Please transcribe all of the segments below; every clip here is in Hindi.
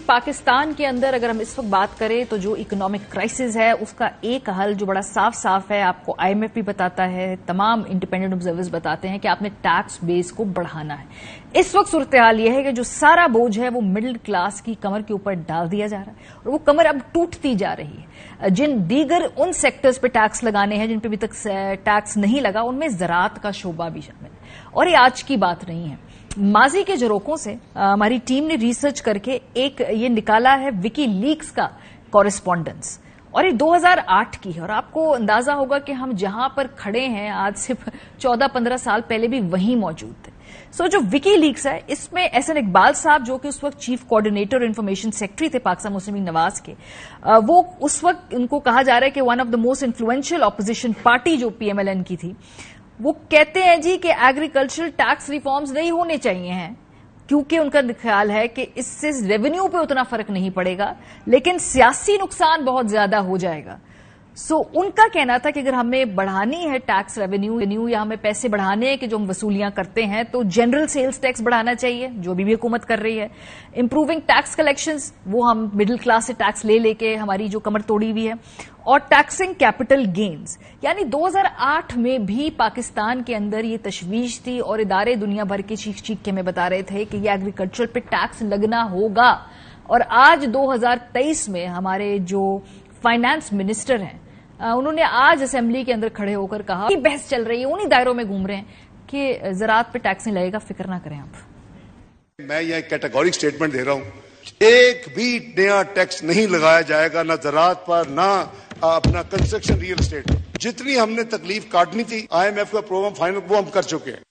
पाकिस्तान के अंदर अगर हम इस वक्त बात करें तो जो इकोनॉमिक क्राइसिस है उसका एक हल जो बड़ा साफ साफ है, आपको आईएमएफ भी बताता है, तमाम इंडिपेंडेंट ऑब्जर्वर्स बताते हैं कि आपने टैक्स बेस को बढ़ाना है। इस वक्त सूरत हाल यह है कि जो सारा बोझ है वो मिडिल क्लास की कमर के ऊपर डाल दिया जा रहा है और वो कमर अब टूटती जा रही है। जिन दीगर उन सेक्टर्स पे टैक्स लगाने हैं जिन पे अभी तक टैक्स नहीं लगा, उनमें ज़राअत का शोबा भी शामिल है। और ये आज की बात नहीं है, माजी के झरोकों से हमारी टीम ने रिसर्च करके एक ये निकाला है विकी लीक्स का कॉरेस्पॉन्डेंस, और ये 2008 की है। और आपको अंदाजा होगा कि हम जहां पर खड़े हैं आज से 14-15 साल पहले भी वहीं मौजूद थे। सो जो विकी लीक्स है, इसमें एहसन इकबाल साहब जो कि उस वक्त चीफ कोऑर्डिनेटर और इंफॉर्मेशन सेक्रेटरी थे पाकिस्तान मुस्लिम लीग नवाज के, वो उस वक्त उनको कहा जा रहा है कि one of the most influential opposition party जो पीएमएलएन की थी, वो कहते हैं जी कि एग्रीकल्चरल टैक्स रिफॉर्म्स नहीं होने चाहिए हैं क्योंकि उनका ख्याल है कि इससे रेवेन्यू पे उतना फर्क नहीं पड़ेगा लेकिन सियासी नुकसान बहुत ज्यादा हो जाएगा। सो उनका कहना था कि अगर हमें बढ़ानी है टैक्स रेवेन्यू या हमें पैसे बढ़ाने हैं कि जो हम वसूलियां करते हैं, तो जनरल सेल्स टैक्स बढ़ाना चाहिए जो अभी भी हुकूमत कर रही है। इंप्रूविंग टैक्स कलेक्शंस, वो हम मिडिल क्लास से टैक्स ले लेके हमारी जो कमर तोड़ी हुई है, और टैक्सिंग कैपिटल गेन्स। यानी 2008 में भी पाकिस्तान के अंदर ये तशवीश थी और इदारे दुनिया भर के चीख चीख के हमें बता रहे थे कि ये एग्रीकल्चर पे टैक्स लगना होगा। और आज 2023 में हमारे जो फाइनेंस मिनिस्टर हैं, उन्होंने आज असेंबली के अंदर खड़े होकर कहा कि बहस चल रही है, उन्हीं दायरों में घूम रहे हैं कि ज़राअत पे टैक्स नहीं लगेगा, फिक्र ना करें आप। मैं यह कैटेगोरिक स्टेटमेंट दे रहा हूं, एक भी नया टैक्स नहीं लगाया जाएगा, ना ज़राअत पर, ना अपना कंस्ट्रक्शन रियल एस्टेट। जितनी हमने तकलीफ काटनी थी आईएमएफ का प्रोग्राम फाइनल वो हम कर चुके हैं।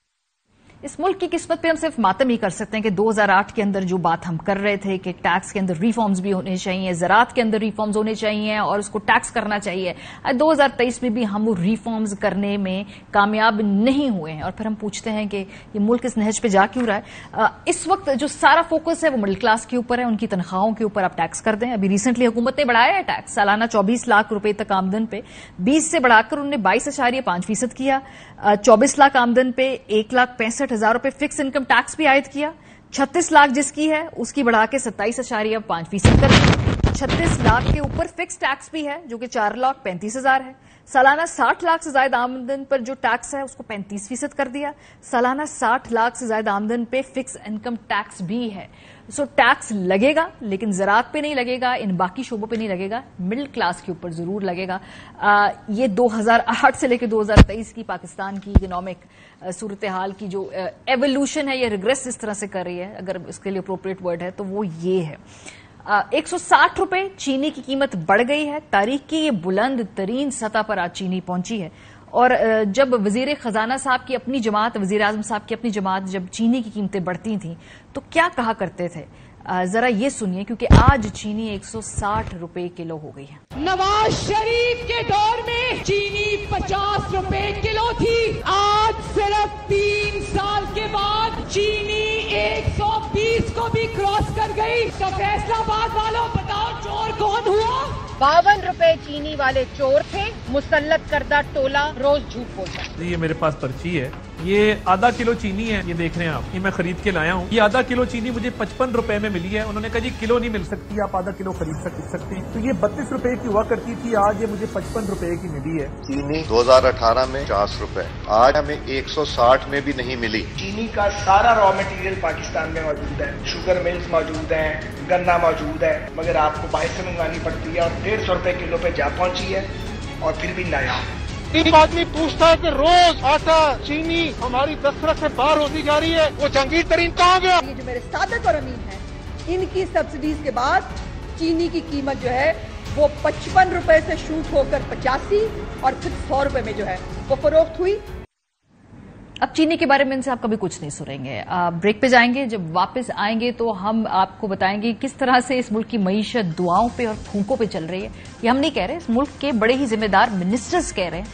इस मुल्क की किस्मत पे हम सिर्फ मातम ही कर सकते हैं कि 2008 के अंदर जो बात हम कर रहे थे कि टैक्स के अंदर रिफॉर्म्स भी होने चाहिए, ज़राअत के अंदर रिफॉर्म्स होने चाहिए और उसको टैक्स करना चाहिए। 2023 में भी हम वो रिफॉर्म्स करने में कामयाब नहीं हुए हैं। और फिर हम पूछते हैं कि ये मुल्क इस नहज पे जा क्यों रहा है। इस वक्त जो सारा फोकस है वो मिडिल क्लास के ऊपर है, उनकी तनख्वाहों के ऊपर आप टैक्स कर दें। अभी रिसेंटली हुकूमत ने बढ़ाया है टैक्स, सालाना 24 लाख रुपए तक आमदन पे 20 से बढ़ाकर उन्होंने 22.5% किया। 24 लाख आमदन पे 1,65,000 रुपए फिक्स इनकम टैक्स भी आयद किया। 36 लाख जिसकी है उसकी बढ़ा के 27.5% कर दी। 36 लाख के ऊपर फिक्स टैक्स भी है जो कि 4,35,000 है। सालाना 60 लाख से ज्यादा आमदन पर जो टैक्स है उसको 35% कर दिया। सालाना 60 लाख से ज्यादा आमदन पे फिक्स इनकम टैक्स भी है। सो टैक्स लगेगा लेकिन ज़राअत पे नहीं लगेगा, इन बाकी शोबों पे नहीं लगेगा, मिडिल क्लास के ऊपर जरूर लगेगा। ये 2008 से लेकर 2023 की पाकिस्तान की इकोनॉमिक सूरत हाल की जो एवोल्यूशन है, ये रिग्रेस इस तरह से कर रही है, अगर इसके लिए अप्रोप्रिएट वर्ड है तो वो ये है। 160 रुपए चीनी की कीमत बढ़ गई है। तारीख की ये बुलंद तरीन सतह पर आज चीनी पहुंची है। और जब वजीर खजाना साहब की अपनी जमात, वजीर आजम साहब की अपनी जमात जब चीनी की कीमतें बढ़ती थी तो क्या कहा करते थे, जरा ये सुनिए, क्योंकि आज चीनी 160 रुपए किलो हो गई है। नवाज शरीफ के दौर में चीनी 50 रुपए किलो थी, आज सिर्फ 3 साल के बाद चीनी 120 को भी क्रॉस कर गई। तो फैसलाबाद वालों बताओ चोर कौन हुआ? 52 रुपए चीनी वाले चोर थे, मुसल्लत करदा टोला रोज झूठ बोलता। ये मेरे पास पर्ची है, ये आधा किलो चीनी है, ये देख रहे हैं आप, ये मैं खरीद के लाया हूँ। ये आधा किलो चीनी मुझे 55 रुपए में मिली है। उन्होंने कहा जी किलो नहीं मिल सकती, आप आधा किलो खरीद सकते हैं। तो ये 32 रुपए की हुआ करती थी, आज ये मुझे 55 रुपए की मिली है। चीनी 2018 में 50 रुपए, आज हमें 160 में भी नहीं मिली। चीनी का सारा रॉ मटेरियल पाकिस्तान में मौजूद है, शुगर मिल्स मौजूद है, गन्ना मौजूद है, मगर आपको बाहर से मंगवानी पड़ती है और 150 रुपए किलो पे जा पहुंची है और फिर भी नया। एक आदमी पूछता है कि रोज आटा चीनी हमारी दस्तरस से बाहर होती जा रही है, वो जहांगीर तरीन कहाँ गया? ये जो मेरे सादत और अमीन है, इनकी सब्सिडीज के बाद चीनी की कीमत जो है वो 55 रुपए से शूट होकर 85 और फिर 100 रुपए में जो है वो फरोख्त हुई। अब चीनी के बारे में इनसे आप कभी कुछ नहीं सुनेंगे। ब्रेक पे जाएंगे, जब वापस आएंगे तो हम आपको बताएंगे किस तरह से इस मुल्क की मईशत दुआओं पे और फूंकों पे चल रही है। ये हम नहीं कह रहे, इस मुल्क के बड़े ही जिम्मेदार मिनिस्टर्स कह रहे हैं।